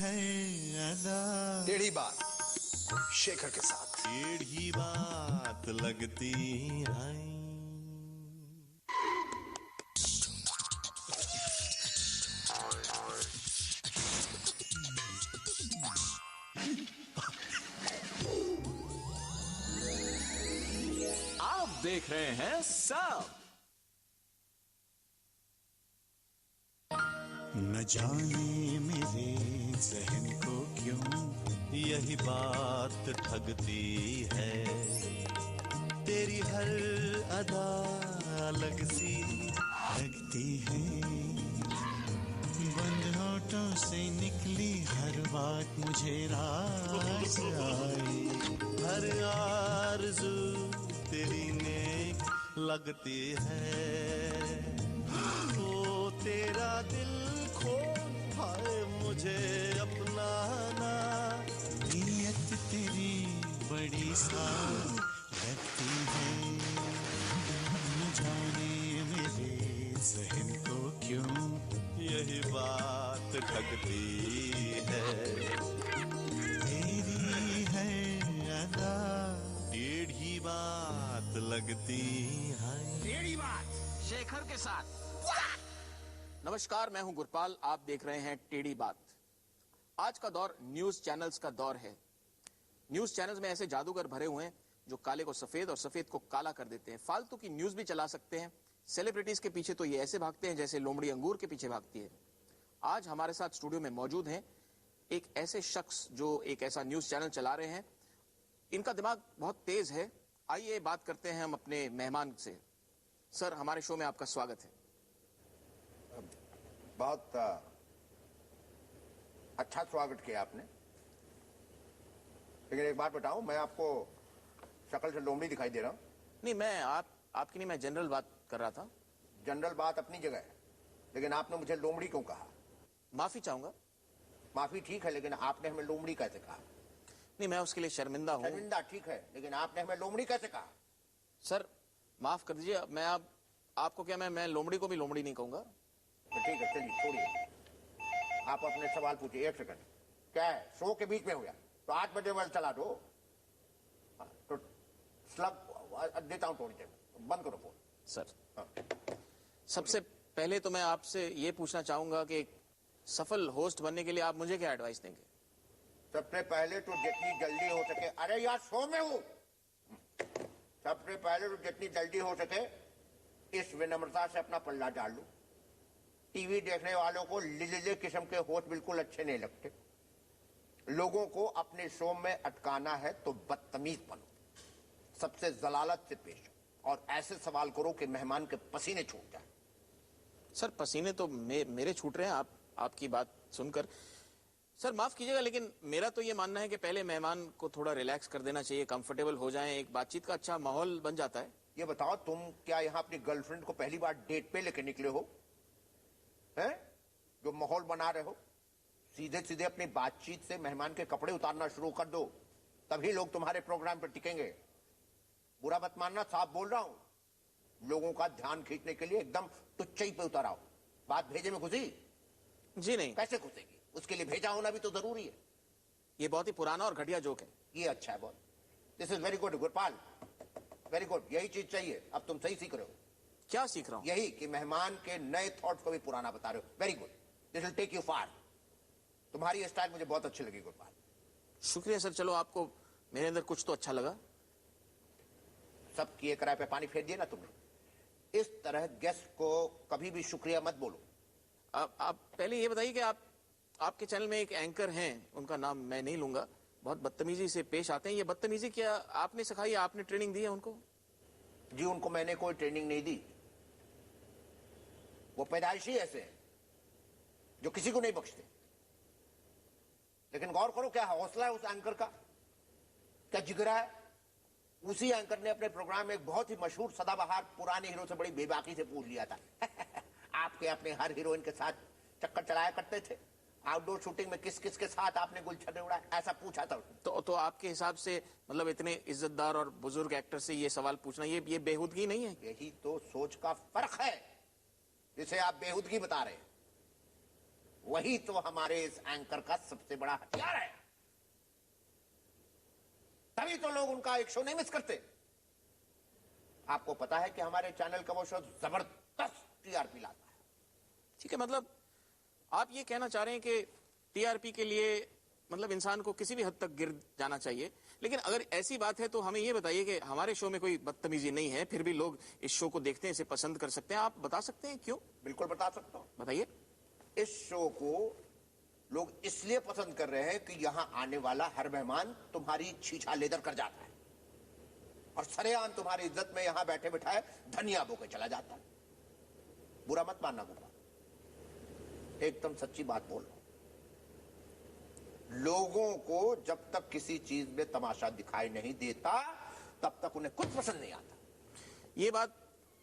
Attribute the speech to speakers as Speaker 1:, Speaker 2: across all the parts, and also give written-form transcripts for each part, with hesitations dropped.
Speaker 1: है अदा
Speaker 2: टेढ़ी बात शेखर के साथ।
Speaker 1: टेढ़ी बात लगती है।
Speaker 3: आप देख रहे हैं सब।
Speaker 1: न जाने मेरे जहन को क्यों यही बात ठगती है। तेरी हर अदा अलग सी लगती है। बंद होठों से निकली हर बात मुझे रास आई। हर आरज़ू तेरी नेक लगती है। तो तेरा दिल खोल हाय मुझे अपनाना। नीयत तेरी बड़ी साफ लगती है। न जाने मेरे ज़हन को क्यों यही बात ठगती है। तेरी है अदा टेढ़ी बात लगती है।
Speaker 3: टेढ़ी बात शेखर के साथ। नमस्कार, मैं हूं गुरपाल। आप देख रहे हैं टेढ़ी बात। आज का दौर न्यूज चैनल्स का दौर है। न्यूज चैनल्स में ऐसे जादूगर भरे हुए हैं जो काले को सफेद और सफेद को काला कर देते हैं। फालतू की न्यूज भी चला सकते हैं। सेलिब्रिटीज के पीछे तो ये ऐसे भागते हैं जैसे लोमड़ी अंगूर के पीछे भागती है। आज हमारे साथ स्टूडियो में मौजूद हैं एक ऐसे शख्स जो एक ऐसा न्यूज चैनल चला रहे हैं। इनका दिमाग बहुत तेज है। आइए बात करते हैं हम अपने मेहमान से। सर, हमारे शो में आपका स्वागत है।
Speaker 2: बहुत अच्छा स्वागत किया आपने। लेकिन एक बात बताऊं, मैं आपको शक्ल से लोमड़ी दिखाई दे रहा हूं?
Speaker 3: नहीं, मैं आपकी नहीं, मैं जनरल बात कर रहा था।
Speaker 2: जनरल बात अपनी जगह है, लेकिन आपने मुझे लोमड़ी क्यों कहा?
Speaker 3: माफी चाहूंगा।
Speaker 2: माफी ठीक है, लेकिन आपने हमें लोमड़ी कैसे कहा?
Speaker 3: नहीं, मैं उसके लिए शर्मिंदा हूँ।
Speaker 2: शर्मिंदा ठीक है, लेकिन आपने हमें लोमड़ी कैसे कहा?
Speaker 3: सर, माफ कर दीजिए। मैं आपको क्या, मैं लोमड़ी को भी लोमड़ी नहीं कहूंगा।
Speaker 2: तो ठीक है, चलिए छोड़िए। आप अपने सवाल पूछिए। एक सेकंड, क्या है शो के बीच में हो गया तो 8 बजे वाला चला दो। तो स्लब देता हूं थोड़ी देर में, बंद करो फोन।
Speaker 3: सर, सबसे पहले तो मैं आपसे ये पूछना चाहूंगा कि एक सफल होस्ट बनने के लिए आप मुझे क्या एडवाइस देंगे?
Speaker 2: सबसे पहले तो जितनी जल्दी हो सके, अरे यार शो में हूं। सबसे पहले तो जितनी जल्दी हो सके इस विनम्रता से अपना पल्ला डाल लो। टीवी देखने वालों को लिले किस्म के होस्ट बिल्कुल अच्छे नहीं लगते। लोगों को अपने शो में अटकाना है तो बदतमीज बनो, सबसे जलालत से पेश हो और ऐसे सवाल करो कि मेहमान के पसीने छूट जाए।
Speaker 3: सर, पसीने तो मेरे छूट रहे हैं आपकी बात सुनकर। सर, माफ कीजिएगा, लेकिन मेरा तो ये मानना है कि पहले मेहमान को थोड़ा रिलैक्स कर देना चाहिए, कंफर्टेबल हो जाएं, एक बातचीत का अच्छा माहौल बन जाता है।
Speaker 2: ये बताओ, तुम क्या यहाँ अपनी गर्लफ्रेंड को पहली बार डेट पे लेके निकले हो? हैं? जो माहौल बना रहे हो, सीधे सीधे अपनी बातचीत से मेहमान के कपड़े उतारना शुरू कर दो, तभी लोग तुम्हारे प्रोग्राम पर टिकेंगे। बुरा मत मानना, साफ बोल रहा हूं। लोगों का ध्यान खींचने के लिए एकदम तुच्चाई पे उतर आओ। बात भेजे में घुसी?
Speaker 3: जी नहीं।
Speaker 2: कैसे घुसेगी? उसके लिए भेजा होना भी तो जरूरी है।
Speaker 3: ये बहुत ही पुराना और घटिया जोक है।
Speaker 2: ये अच्छा है बहुत। This is very good Gurpal, very good. यही चीज चाहिए। अब तुम सही सीख रहे हो।
Speaker 3: क्या सीख रहा हूं?
Speaker 2: यही कि मेहमान के नए थॉट्स को भी पुराना बता रहे हो। Very good, this will take you far. तुम्हारी स्टाइल मुझे बहुत अच्छी लगी गुरपाल।
Speaker 3: शुक्रिया सर। चलो, आपको मेरे अंदर कुछ तो अच्छा लगा।
Speaker 2: सब किए कराए पे पानी फेर दिया ना तुमने। इस तरह गेस्ट को कभी भी शुक्रिया मत बोलो।
Speaker 3: आप पहले ये बताइए कि आपके चैनल में एक एंकर हैं, उनका नाम मैं नहीं लूंगा, बहुत बदतमीजी से पेश आते हैं। ये बदतमीजी क्या आपने सिखाई है? आपने ट्रेनिंग दी है उनको?
Speaker 2: जी, उनको मैंने कोई ट्रेनिंग नहीं दी। वो पैदाइशी ऐसे हैं जो किसी को नहीं बख्शते। लेकिन गौर करो, क्या हौसला है उस एंकर का, क्या जिगरा है। उसी एंकर ने अपने प्रोग्राम में एक बहुत ही मशहूर सदाबहार पुराने हीरो से बड़ी बेबाकी से पूछ लिया था आपके अपने हर हीरोइन के साथ चक्कर चलाया करते थे, आउटडोर शूटिंग में किस किस के साथ आपने गुलछर्रे उड़ाए, ऐसा पूछा था उसने।
Speaker 3: तो आपके हिसाब से मतलब इतने इज्जतदार और बुजुर्ग एक्टर से ये सवाल पूछना ये बेहूदगी नहीं है?
Speaker 2: यही तो सोच का फर्क है जिसे आप बेहूदगी बता रहे हैं। वही तो हमारे इस एंकर का सबसे बड़ा हथियार है। तभी तो लोग उनका एक शो नहीं मिस करते। आपको पता है कि हमारे चैनल का वो शो जबरदस्त टीआरपी लाता है।
Speaker 3: ठीक है, मतलब आप ये कहना चाह रहे हैं कि टीआरपी के लिए मतलब इंसान को किसी भी हद तक गिर जाना चाहिए। लेकिन अगर ऐसी बात है तो हमें ये बताइए कि हमारे शो में कोई बदतमीजी नहीं है, फिर भी लोग इस शो को देखते हैं, इसे पसंद कर सकते हैं। आप बता सकते हैं क्यों?
Speaker 2: बिल्कुल बता सकता हूं।
Speaker 3: बताइए।
Speaker 2: इस शो को लोग इसलिए पसंद कर रहे हैं कि यहां आने वाला हर मेहमान तुम्हारी छीछा लेदर कर जाता है और सरेआम तुम्हारी इज्जत में यहां बैठे बिठाए धनिया बोके चला जाता है। बुरा मत मानना गुप्ता, एकदम सच्ची बात बोल रहा हूं। लोगों को जब तक किसी चीज में तमाशा दिखाई नहीं देता तब तक उन्हें कुछ पसंद नहीं आता।
Speaker 3: ये बात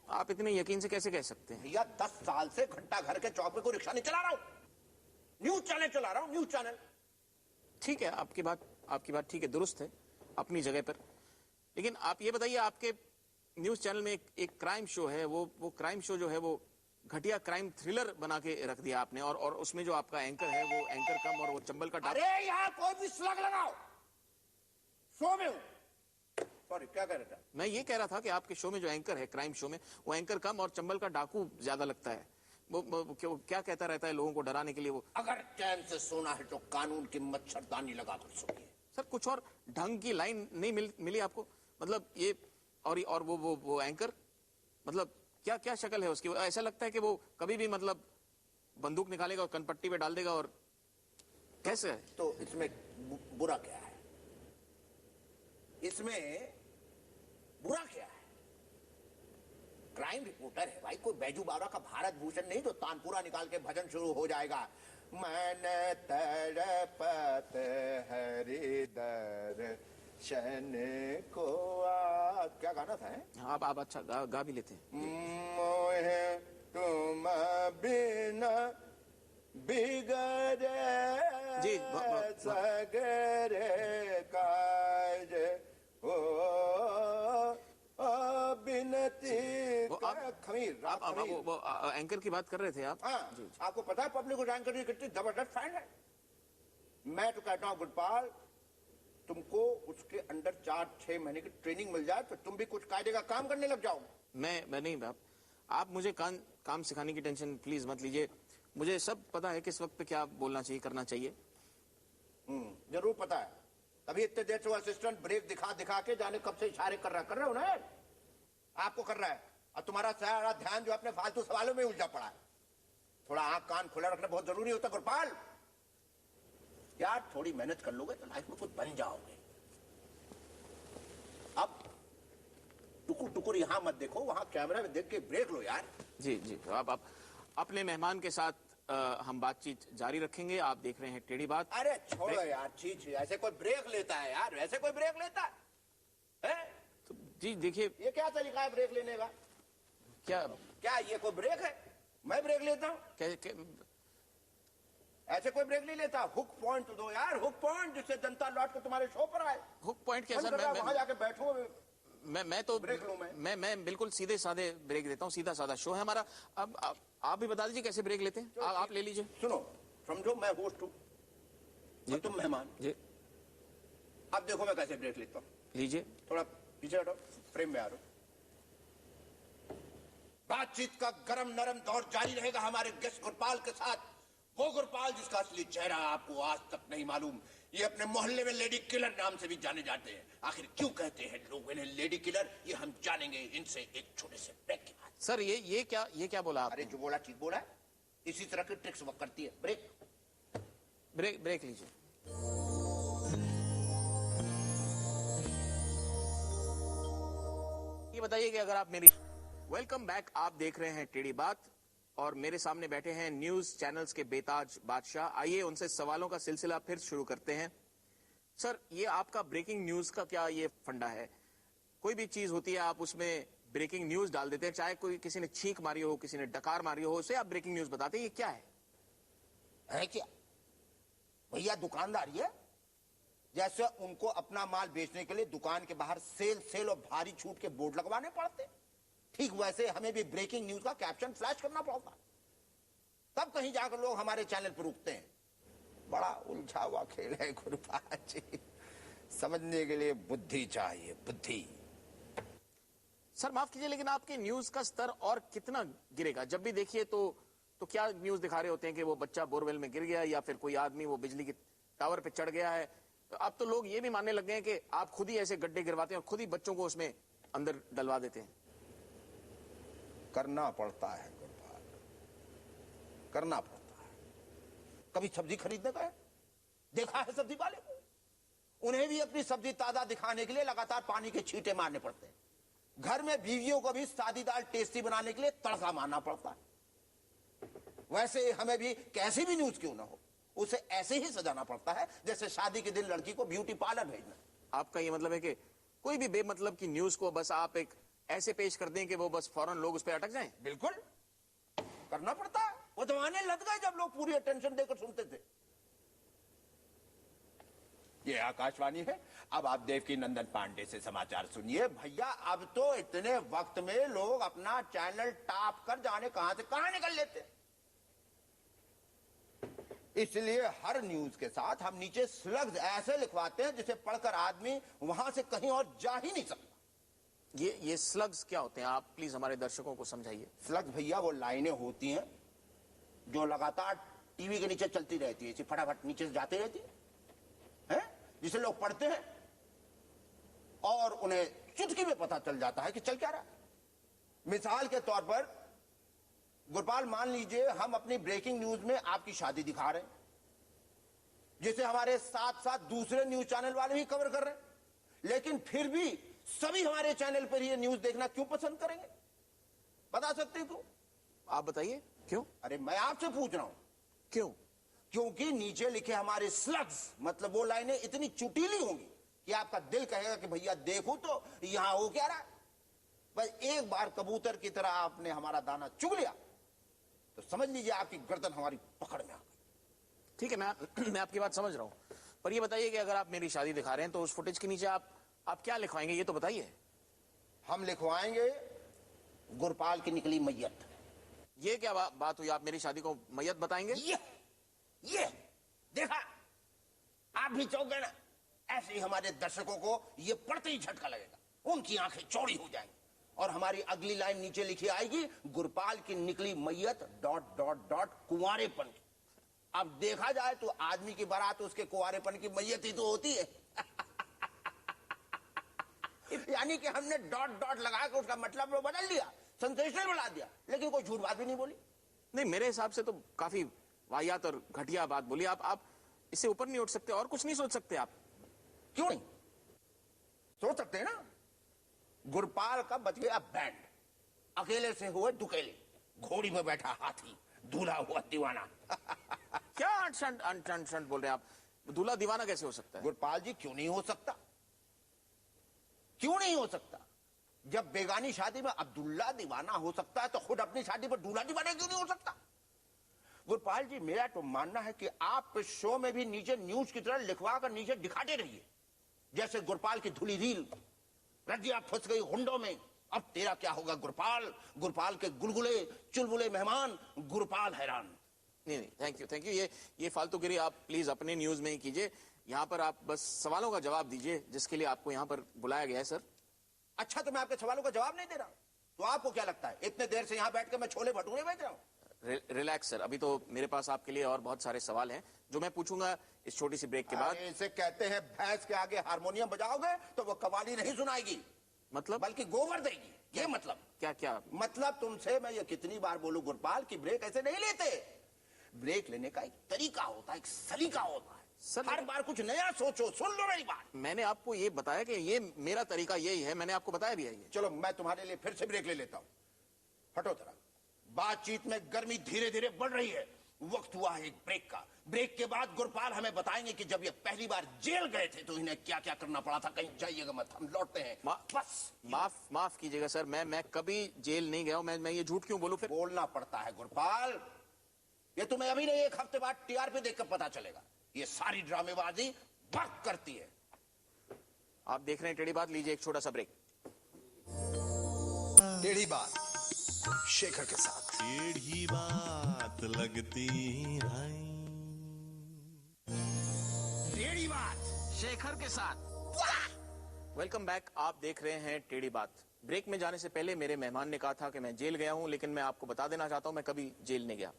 Speaker 3: आप इतने यकीन से कैसे कह सकते हैं?
Speaker 2: भैया 10 साल से घंटा घर के चौक पे कोई रिक्शा नहीं चला रहा हूं, न्यूज चैनल चला रहा हूं, न्यूज चैनल।
Speaker 3: ठीक है, आपकी बात ठीक है, दुरुस्त है अपनी जगह पर। लेकिन आप ये बताइए, आपके न्यूज चैनल में एक क्राइम शो है, वो क्राइम शो जो है वो घटिया क्राइम थ्रिलर बना के रख दिया आपने, और उसमें जो आपका एंकर है वो एंकर कम और वो चंबल का
Speaker 2: अरे यार कोई भी स्लग लगाओ, शो में हूं। सॉरी, क्या कह रहा था?
Speaker 3: मैं ये कह रहा था कि आपके शो में जो एंकर है क्राइम शो में, वो एंकर कम और चंबल का डाकू ज्यादा लगता है। वो क्या कहता रहता है लोगों को डराने के लिए। वो
Speaker 2: अगर चैन से सोना है तो कानून की मच्छरदानी लगाकर सोइए।
Speaker 3: सर कुछ और ढंग की लाइन नहीं मिली आपको? मतलब ये और वो एंकर, मतलब क्या क्या शक्ल है उसकी? ऐसा लगता है कि वो कभी भी मतलब बंदूक निकालेगा और कनपट्टी पे डाल देगा। और कैसे है?
Speaker 2: तो इसमें बुरा क्या है? इसमें बुरा क्या है? क्राइम रिपोर्टर है भाई, कोई बैजू बावरा का भारत भूषण नहीं तो तानपुरा निकाल के भजन शुरू हो जाएगा। मैंने तड़पत हरिदर शन को क्या गाना था?
Speaker 3: आप अच्छा गा भी लेते हैं।
Speaker 2: मोहे तुम बिना बिगड़े
Speaker 3: जी,
Speaker 2: सगरे काज हो बिनती खमीर।
Speaker 3: वो एंकर की बात कर रहे थे आप?
Speaker 2: हाँ,
Speaker 3: जी।
Speaker 2: आपको पता है पब्लिक उस एंकर की कितनी जबरदस्त फैन है। मैं तो कहता हूँ गुरपाल, तुमको उसके अंदर 4-6 महीने की ट्रेनिंग मिल जाए तो तुम भी कुछ कायदे का काम करने लग जाओ।
Speaker 3: मैं नहीं, आप मुझे काम सिखाने की टेंशन प्लीज मत लीजिए। मुझे सब पता है किस वक्त पे क्या बोलना चाहिए, करना चाहिए।
Speaker 2: जरूर पता है, तभी इतने देर से वो असिस्टेंट ब्रेक दिखा दिखा के जाने कब से इशारे कर रहे हो ना। आपको कर रहा है और तुम्हारा सारा ध्यान जो अपने फालतू सवालों में उलझा पड़ा है। थोड़ा आंख कान खुला रखना बहुत जरूरी होता है गुरपाल। यार थोड़ी मेहनत कर लोगे तो लाइफ में कुछ बन जाओगे। अब टुकुर टुकुर यहां मत देखो, वहां कैमरा में देख के ब्रेक लो यार।
Speaker 3: जी जी, तो आप अपने मेहमान के साथ हम बातचीत जारी रखेंगे। आप देख रहे हैं टेढ़ी बात।
Speaker 2: अरे छोड़ो यार, छी ऐसे कोई ब्रेक लेता है यार? ऐसे कोई ब्रेक लेता है?
Speaker 3: तो जी देखिए,
Speaker 2: ये क्या तरीका है ब्रेक लेने का? क्या ये कोई ब्रेक है? मैं ब्रेक लेता हूँ? ऐसे कोई ब्रेक नहीं लेता। हुक पॉइंट तो दो यार, हुक पॉइंट, जिससे जनता लौट के तुम्हारे शो पर आए।
Speaker 3: हुक पॉइंट कैसा?
Speaker 2: वहां जाके बैठो।
Speaker 3: मैं तो
Speaker 2: ब्रेक लूं
Speaker 3: मैं बिल्कुल सीधे साधे ब्रेक देता हूँ। सीधा साधा शो है हमारा। अब आप भी बता दीजिए कैसे ब्रेक लेते हैं। आप ले लीजिए।
Speaker 2: सुनो, समझो मैं होस्ट हूँ और तुम मेहमान
Speaker 3: जी।
Speaker 2: अब देखो मैं कैसे ब्रेक लेता हूँ।
Speaker 3: लीजिए।
Speaker 2: थोड़ा पीछे हटो, फ्रेम में आ रहा। बातचीत का गरम नरम दौर जारी रहेगा हमारे गेस्ट गुरपाल के साथ। वो गुरपाल जिसका असली चेहरा आपको आज तक नहीं मालूम। ये अपने मोहल्ले में लेडी किलर नाम से भी जाने जाते हैं। आखिर क्यों कहते हैं लोग इन्हें लेडी किलर, ये हम जानेंगे इनसे एक छोटे से ब्रेक के बाद।
Speaker 3: सर ये क्या बोला आपने?
Speaker 2: अरे जो बोला ठीक बोला है। इसी तरह की ट्रिक्स वर्क करती है।
Speaker 3: ब्रेक लीजिए। ये बताइए कि अगर आप मेरी वेलकम बैक, आप देख रहे हैं टेढ़ी बात और मेरे सामने बैठे हैं न्यूज चैनल्स के बेताज बादशाह। आइए उनसे सवालों का सिलसिला फिर शुरू करते हैं। सर, ये आपका ब्रेकिंग न्यूज का क्या ये फंडा है? कोई भी चीज होती है आप उसमें ब्रेकिंग न्यूज डाल देते हैं, चाहे कोई किसी ने छींक मारी हो, किसी ने डकार मारी हो, उसे आप ब्रेकिंग न्यूज बताते हैं। ये क्या
Speaker 2: है क्या भैया? दुकानदारी है। जैसे उनको अपना माल बेचने के लिए दुकान के बाहर सेल और भारी छूट के बोर्ड लगवाने पड़ते, ठीक वैसे हमें भी ब्रेकिंग न्यूज का कैप्शन फ्लैश करना पड़ता। तब कहीं जाकर लोग हमारे चैनल पर रुकते हैं। बड़ा उलझा हुआ खेल है गुरुपाल जी, समझने के लिए बुद्धि चाहिए, बुद्धि।
Speaker 3: सर माफ कीजिए, लेकिन आपके न्यूज का स्तर और कितना गिरेगा? जब भी देखिए तो क्या न्यूज दिखा रहे होते हैं कि वो बच्चा बोरवेल में गिर गया या फिर कोई आदमी वो बिजली की टावर पे चढ़ गया है। तो अब तो लोग ये भी मानने लग गए हैं कि आप खुद ही ऐसे गड्ढे गिरवाते हैं और खुद ही बच्चों को उसमें अंदर डलवा देते हैं।
Speaker 2: करना पड़ता है गुरुपाल, करना पड़ता है। कभी सब्जी खरीदने गए, देखा है सब्जी वाले को, उन्हें भी अपनी सब्जी ताजा दिखाने के लिए लगातार पानी के छींटे मारने पड़ते हैं। घर में बीवियों को भी सादी दाल टेस्टी बनाने के लिए तड़का मारना पड़ता है। वैसे हमें भी कैसी भी न्यूज क्यों ना हो, उसे ऐसे ही सजाना पड़ता है जैसे शादी के दिन लड़की को ब्यूटी पार्लर भेजना।
Speaker 3: आपका ये मतलब है कि कोई भी बेमतलब की न्यूज को बस आप एक ऐसे पेश कर दें कि वो बस फौरन लोग उस पर अटक जाएं?
Speaker 2: बिल्कुल करना पड़ता है। वो जमाने लग गए जब लोग पूरी अटेंशन देकर सुनते थे। ये आकाशवाणी है, अब आप देवकी नंदन पांडे से समाचार सुनिए। भैया अब तो इतने वक्त में लोग अपना चैनल टॉप कर जाने कहां से कहां निकल लेते, इसलिए हर न्यूज के साथ हम नीचे स्लग्स ऐसे लिखवाते हैं जिसे पढ़कर आदमी वहां से कहीं और जा ही नहीं सकता।
Speaker 3: ये स्लग्स क्या होते हैं? आप प्लीज हमारे दर्शकों को समझाइए।
Speaker 2: स्लग्स भैया वो लाइनें होती हैं जो लगातार टीवी के नीचे चलती रहती है, फटाफट नीचे से जाती रहती है, जिसे लोग पढ़ते हैं और उन्हें चुटकी में पता चल जाता है कि चल क्या रहा है। मिसाल के तौर पर गुरपाल, मान लीजिए हम अपनी ब्रेकिंग न्यूज में आपकी शादी दिखा रहे हैं, जिसे हमारे साथ साथ दूसरे न्यूज चैनल वाले भी कवर कर रहे हैं, लेकिन फिर भी सभी हमारे चैनल पर ये न्यूज देखना क्यों पसंद करेंगे? बता सकते हैं क्यों?
Speaker 3: आप बताइए क्यों?
Speaker 2: अरे मैं आपसे पूछ रहा हूं
Speaker 3: क्यों?
Speaker 2: क्योंकि नीचे लिखे हमारे स्लग्स, मतलब वो लाइनें इतनी चुटीली होंगी कि आपका दिल कहेगा कि भैया देखो तो यहां हो क्या रहा है। बस एक बार कबूतर की तरह आपने हमारा दाना चुग लिया तो समझ लीजिए आपकी गर्दन हमारी पकड़ में आ गई।
Speaker 3: ठीक है, मैं आपकी बात समझ रहा हूं, पर ये बताइए कि अगर आप मेरी शादी दिखा रहे हैं तो उस फुटेज के नीचे आप क्या लिखवाएंगे, ये तो बताइए।
Speaker 2: हम लिखवाएंगे गुरपाल की निकली मैयत।
Speaker 3: ये क्या बात हुई? आप मेरी शादी को मैयत बताएंगे?
Speaker 2: ये देखा, आप भी चौंक गए ना। ऐसे ही हमारे दर्शकों को ये पढ़ते ही झटका लगेगा, उनकी आंखें चौड़ी हो जाएंगी और हमारी अगली लाइन नीचे लिखी आएगी, गुरपाल की निकली मैयत ... कुंवारेपन की। अब देखा जाए तो आदमी की बारात उसके कुंवारेपन की मैयत ही तो होती है। यानी कि हमने ... लगा के उसका मतलब वो बदल दिया, सेंसेशनल बना दिया, लेकिन कोई झूठ बात भी नहीं बोली।
Speaker 3: नहीं, मेरे हिसाब से तो काफी वाहियात और घटिया बात बोली आप इससे ऊपर नहीं उठ सकते और कुछ नहीं सोच सकते आप?
Speaker 2: क्यों नहीं सोच सकते हैं ना। गुरपाल का बच गया बैंड, अकेले से हुए दुकेले, घोड़ी में बैठा हाथी, दूल्हा हुआ दीवाना।
Speaker 3: क्या अंट बोल रहे हैं आप? दूल्हा दीवाना कैसे हो सकता है?
Speaker 2: गुरपाल जी क्यों नहीं हो सकता? क्यों नहीं हो सकता? जब बेगानी शादी में अब्दुल्ला दीवाना हो सकता है तो खुद अपनी शादी पर दूल्हा दीवाना क्यों नहीं हो सकता? गुरपाल जी मेरा तो मानना है कि आप इस शो में भी नीचे न्यूज की तरह लिखवा कर नीचे दिखाते रहिए, जैसे गुरपाल की धुली रील, रजिया फंस गई हुंडों में, अब तेरा क्या होगा गुरपाल, गुरपाल के गुलगुले चुलबुले मेहमान, गुरपाल हैरान।
Speaker 3: नहीं, थैंक यू। ये फालतूगिरी आप प्लीज अपने न्यूज में ही कीजिए। यहाँ पर आप बस सवालों का जवाब दीजिए जिसके लिए आपको यहाँ पर बुलाया गया है सर।
Speaker 2: अच्छा, तो मैं आपके सवालों का जवाब नहीं दे रहा, तो आपको क्या लगता है इतने देर से यहाँ बैठ के मैं छोले भटूरे बेच रहा हूँ?
Speaker 3: रिलैक्स सर, अभी तो मेरे पास आपके लिए और बहुत सारे सवाल हैं जो मैं पूछूंगा इस छोटी सी ब्रेक के बाद।
Speaker 2: इसे कहते हैं भैंस के आगे हारमोनियम बजाओगे तो वो कवाली नहीं सुनाएगी,
Speaker 3: मतलब?
Speaker 2: बल्कि गोबर देगी। ये मतलब
Speaker 3: क्या
Speaker 2: मतलब तुमसे मैं ये कितनी बार बोलूं गुरपाल की ब्रेक ऐसे नहीं लेते। ब्रेक लेने का एक तरीका होता है, एक सलीका होता है।
Speaker 3: सर,
Speaker 2: हर बार कुछ नया सोचो। सुन लो मेरी बात।
Speaker 3: मैंने आपको ये बताया कि ये मेरा तरीका यही है, मैंने आपको बताया भी है ये।
Speaker 2: चलो मैं तुम्हारे लिए फिर से ब्रेक ले लेता हूँ। हटो जरा, बातचीत में गर्मी धीरे धीरे बढ़ रही है, वक्त हुआ है एक ब्रेक का। ब्रेक के बाद गुरपाल हमें बताएंगे कि जब ये पहली बार जेल गए थे तो इन्हें क्या क्या करना पड़ा था। कहीं जाइएगा मत, हम लौटते हैं। बस
Speaker 3: माफ कीजिएगा सर, मैं कभी जेल नहीं गया हूं। मैं ये झूठ क्यों बोलूं? फिर
Speaker 2: बोलना पड़ता है गुरपाल, ये तुम्हें अभी नहीं एक हफ्ते बाद टीआरपी देखकर पता चलेगा। ये सारी ड्रामेबाजी वर्क करती है।
Speaker 3: आप देख रहे हैं टेढ़ी बात, लीजिए एक छोटा सा ब्रेक।
Speaker 4: टेढ़ी बात शेखर के साथ।
Speaker 1: टेढ़ी बात बात लगती है।
Speaker 3: टेढ़ी बात शेखर के साथ। वेलकम बैक, आप देख रहे हैं टेढ़ी बात। ब्रेक में जाने से पहले मेरे मेहमान ने कहा था कि मैं जेल गया हूं, लेकिन मैं आपको बता देना चाहता हूं मैं कभी जेल नहीं गया।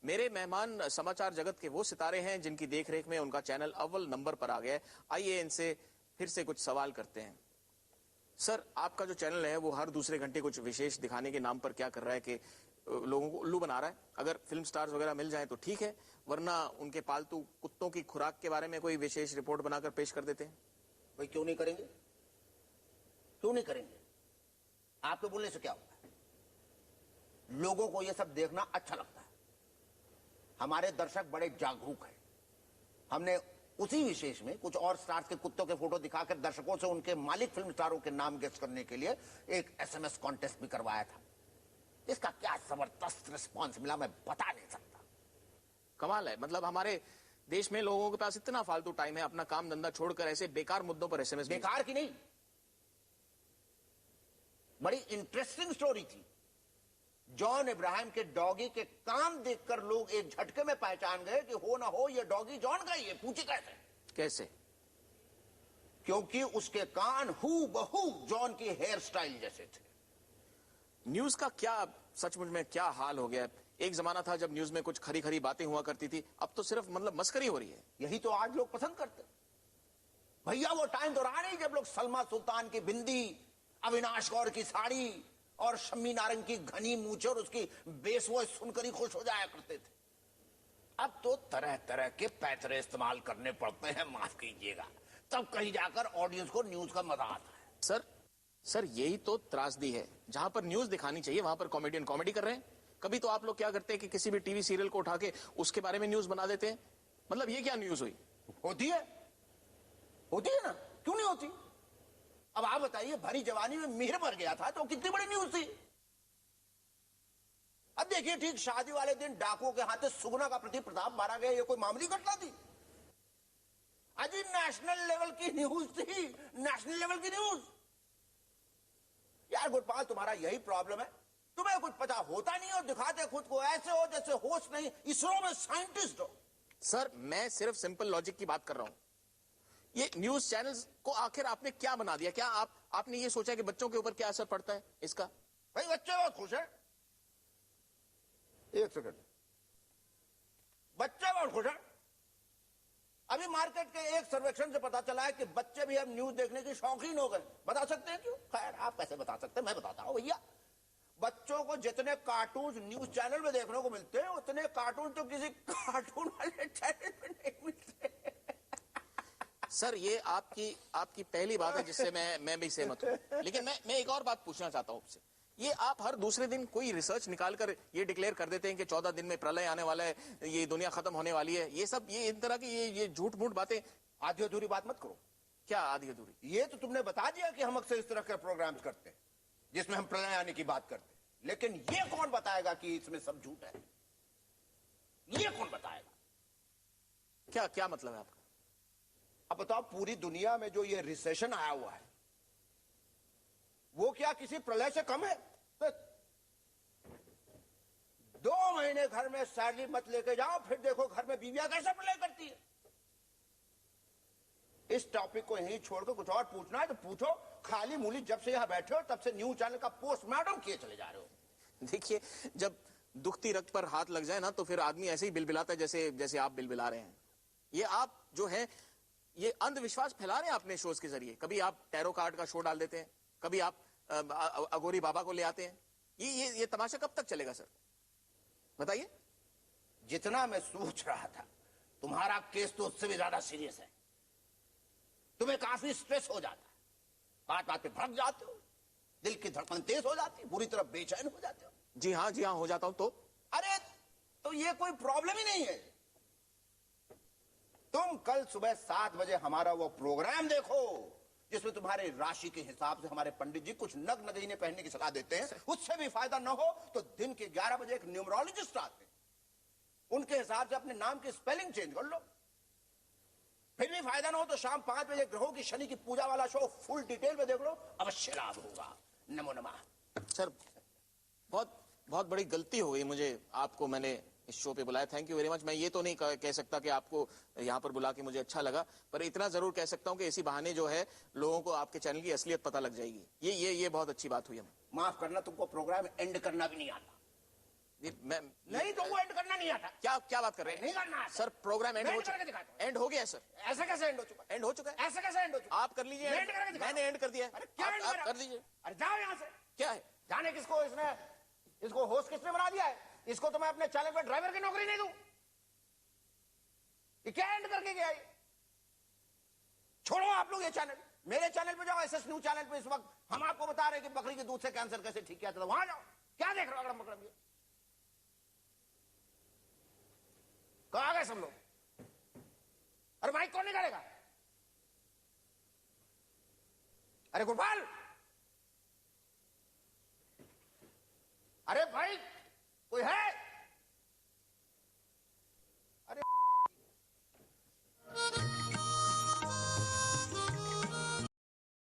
Speaker 3: मेरे मेहमान समाचार जगत के वो सितारे हैं जिनकी देखरेख में उनका चैनल अव्वल नंबर पर आ गया है। आइए इनसे फिर से कुछ सवाल करते हैं। सर, आपका जो चैनल है वो हर दूसरे घंटे कुछ विशेष दिखाने के नाम पर क्या कर रहा है कि लोगों को उल्लू बना रहा है। अगर फिल्म स्टार्स वगैरह मिल जाए तो ठीक है, वरना उनके पालतू कुत्तों की खुराक के बारे में कोई विशेष रिपोर्ट बनाकर पेश कर देते हैं।
Speaker 2: भाई क्यों नहीं करेंगे, क्यों नहीं करेंगे? आपके बोलने से क्या होता है? लोगों को यह सब देखना अच्छा लगता है। हमारे दर्शक बड़े जागरूक हैं। हमने उसी विशेष में कुछ और स्टार्स के कुत्तों के फोटो दिखाकर दर्शकों से उनके मालिक फिल्म स्टारों के नाम गेस करने के लिए एक SMS कॉन्टेस्ट भी करवाया था। इसका क्या जबरदस्त रिस्पांस मिला, मैं बता नहीं सकता।
Speaker 3: कमाल है। मतलब हमारे देश में लोगों के पास इतना फालतू टाइम है अपना काम धंधा छोड़कर ऐसे बेकार मुद्दों पर SMS।
Speaker 2: बेकार की नहीं, बड़ी इंटरेस्टिंग स्टोरी थी। जॉन इब्राहिम के डॉगी के कान देखकर लोग एक झटके में पहचान गए कि हो ना हो ये डॉगी जॉन का ही है। पूछे कैसे?
Speaker 3: कैसे?
Speaker 2: क्योंकि उसके कान हू बहू जॉन की हेयर स्टाइल जैसे थे।
Speaker 3: न्यूज का क्या सचमुच में क्या हाल हो गया है। एक जमाना था जब न्यूज में कुछ खरी खरी बातें हुआ करती थी, अब तो सिर्फ मतलब मस्करी हो रही है।
Speaker 2: यही तो आज लोग पसंद करते। भैया वो टाइम तो रहा नहीं जब लोग सलमा सुल्तान की बिंदी, अविनाश गौर की साड़ी और शम्मी नारंग की घनी मूंछ और उसकी बेस वॉइस सुनकर ही खुश हो जाया करते थे। अब तो तरह तरह के पैतरे इस्तेमाल करने पड़ते हैं, माफ कीजिएगा, तब कहीं जाकर ऑडियंस को न्यूज का मजा आता है।
Speaker 3: सर यही तो त्रासदी है। जहां पर न्यूज दिखानी चाहिए वहां पर कॉमेडियन कॉमेडी कर रहे हैं। कभी तो आप लोग क्या करते हैं कि किसी भी टीवी सीरियल को उठा के उसके बारे में न्यूज बना देते हैं। मतलब ये क्या न्यूज हुई?
Speaker 2: होती है ना, क्यों नहीं होती? अब आप बताइए, भरी जवानी में मिहिर मर गया था तो कितनी बड़ी न्यूज थी। अब देखिए, ठीक शादी वाले दिन डाकुओं के हाथ से सुगुना का प्रति प्रताप मारा गया, ये कोई मामूली घटना थी? अजी नेशनल लेवल की न्यूज थी, नेशनल लेवल की न्यूज। यार गुरपाल, तुम्हारा यही प्रॉब्लम है, तुम्हें कुछ पता होता नहीं और दिखाते खुद को ऐसे हो जैसे होश नहीं, इसरो में साइंटिस्ट हो।
Speaker 3: सर, मैं सिर्फ सिंपल लॉजिक की बात कर रहा हूं। ये न्यूज चैनल्स को आखिर आपने क्या बना दिया? क्या आपने ये सोचा कि बच्चों के ऊपर क्या असर पड़ता है इसका?
Speaker 2: भाई बच्चे बहुत खुश है। एक सेकंड, बच्चे बहुत खुश है। अभी मार्केट के एक सर्वेक्षण से पता चला है कि बच्चे भी अब न्यूज देखने के शौकीन हो गए। बता सकते हैं क्यों? खैर, आप कैसे बता सकते हैं, मैं बताता हूं भैया। बच्चों को जितने कार्टून न्यूज चैनल में देखने को मिलते हैं, उतने कार्टून तो किसी कार्टून वाले चैनल में नहीं मिलते।
Speaker 3: सर, ये आपकी पहली बात है जिससे मैं भी सहमत हूं। लेकिन मैं एक और बात पूछना चाहता हूं आपसे। ये आप हर दूसरे दिन कोई रिसर्च निकालकर ये डिक्लेयर कर देते हैं कि 14 दिन में प्रलय आने वाला है, ये दुनिया खत्म होने वाली है। ये सब ये इन तरह की ये झूठ मूठ बातें।
Speaker 2: आधी अधूरी बात मत करो।
Speaker 3: क्या आधी अधूरी?
Speaker 2: ये तो तुमने बता दिया कि हम अक्सर इस तरह के प्रोग्राम्स करते हैं जिसमें हम प्रलय आने की बात करते हैं, लेकिन ये कौन बताएगा कि इसमें सब झूठ है? ये कौन बताएगा?
Speaker 3: क्या मतलब है आपका?
Speaker 2: अब बताओ, पूरी दुनिया में जो ये रिसेशन आया हुआ है वो क्या किसी प्रलय से कम है? 2 महीने घर में सैलरी मत लेके जाओ, फिर देखो घर में बीवियां कैसे प्रलय करती है। इस टॉपिक को यहीं छोड़कर कुछ और पूछना है तो पूछो। खाली मूली जब से यहां बैठे हो तब से न्यूज चैनल का पोस्टमार्टम किए चले जा रहे हो।
Speaker 3: देखिए, जब दुखती रक्त पर हाथ लग जाए ना तो फिर आदमी ऐसे ही बिलबिलाता है जैसे आप बिलबिला रहे हैं। ये आप जो है ये अंधविश्वास फैला रहे हैं अपने शोज के जरिए। कभी आप टैरो कार्ड का शो डाल देते हैं, कभी आप अगोरी बाबा को ले आते हैं। ये तमाशा कब तक चलेगा सर? बताइए।
Speaker 2: जितना मैं सोच रहा था, तुम्हारा केस तो उससे भी ज्यादा सीरियस है। तुम्हें काफी स्ट्रेस हो जाता है, बात बात पे भड़क जाते हो, दिल की धड़कन तेज हो जाती है, पूरी तरह बेचैन हो जाते हो।
Speaker 3: जी हाँ हो जाता हूं। तो
Speaker 2: अरे तो ये कोई प्रॉब्लम ही नहीं है। तुम कल सुबह 7 बजे हमारा वो प्रोग्राम देखो जिसमें तुम्हारे राशि के हिसाब से हमारे पंडित जी कुछ नग नगीने पहनने की सलाह देते हैं। उससे भी फायदा न हो तो दिन के 11 बजे एक न्यूमरोलॉजिस्ट आते हैं, उनके हिसाब से अपने नाम की स्पेलिंग चेंज कर लो। फिर भी फायदा न हो तो शाम 5 बजे ग्रहों की शनि की पूजा वाला शो फुल डिटेल में देख लो, अवश्य लाभ होगा। नमो नमः।
Speaker 3: सर, बहुत बड़ी गलती हो गई मुझे। आपको मैंने इस शो पे बुलाया, थैंक यू वेरी मच। मैं ये तो नहीं कह सकता कि आपको यहाँ पर बुला के मुझे अच्छा लगा, पर इतना जरूर कह सकता हूँ कि इसी बहाने जो है लोगों को आपके चैनल की असलियत पता लग जाएगी। ये बहुत अच्छी बात हुई हमें।
Speaker 2: माफ करना, तुमको प्रोग्राम एंड करना भी नहीं आता।
Speaker 3: मैं
Speaker 2: नहीं, तुमको एंड करना नहीं आता।
Speaker 3: क्या बात कर रहे हैं?
Speaker 2: नहीं करना आता।
Speaker 3: सर प्रोग्राम एंड
Speaker 2: मैं
Speaker 3: हो
Speaker 2: एंड करके दिखाता हूं।
Speaker 3: एंड हो गया सर।
Speaker 2: ऐसे कैसे एंड हो चुका?
Speaker 3: एंड हो चुका है।
Speaker 2: ऐसे कैसे एंड हो चुका?
Speaker 3: आप कर लीजिए।
Speaker 2: मैं एंड करके दिखाता हूं।
Speaker 3: मैंने एंड कर दिया है।
Speaker 2: अरे क्या एंड
Speaker 3: आप
Speaker 2: करा?
Speaker 3: कर दीजिए।
Speaker 2: अरे जाओ यहां से।
Speaker 3: क्या है?
Speaker 2: जाने किसको इसको होस्ट किसने बना दिया है? इसको तो मैं अपने चैनल पर ड्राइवर की नौकरी नहीं दूं। ये क्या एंड करके गया ये? छोड़ो आप लोग ये चैनल, मेरे चैनल पे जाओ, एसएस न्यूज चैनल पे। इस वक्त हम आपको बता रहे हैं कि बकरी के दूध से कैंसर कैसे ठीक किया था, वहां जाओ। क्या देख रहे हो अगड़म बगड़म? ये कहां गए सब लोग? अरे माइक कौन निकालेगा? अरे गोपाल, अरे भाई कोई है?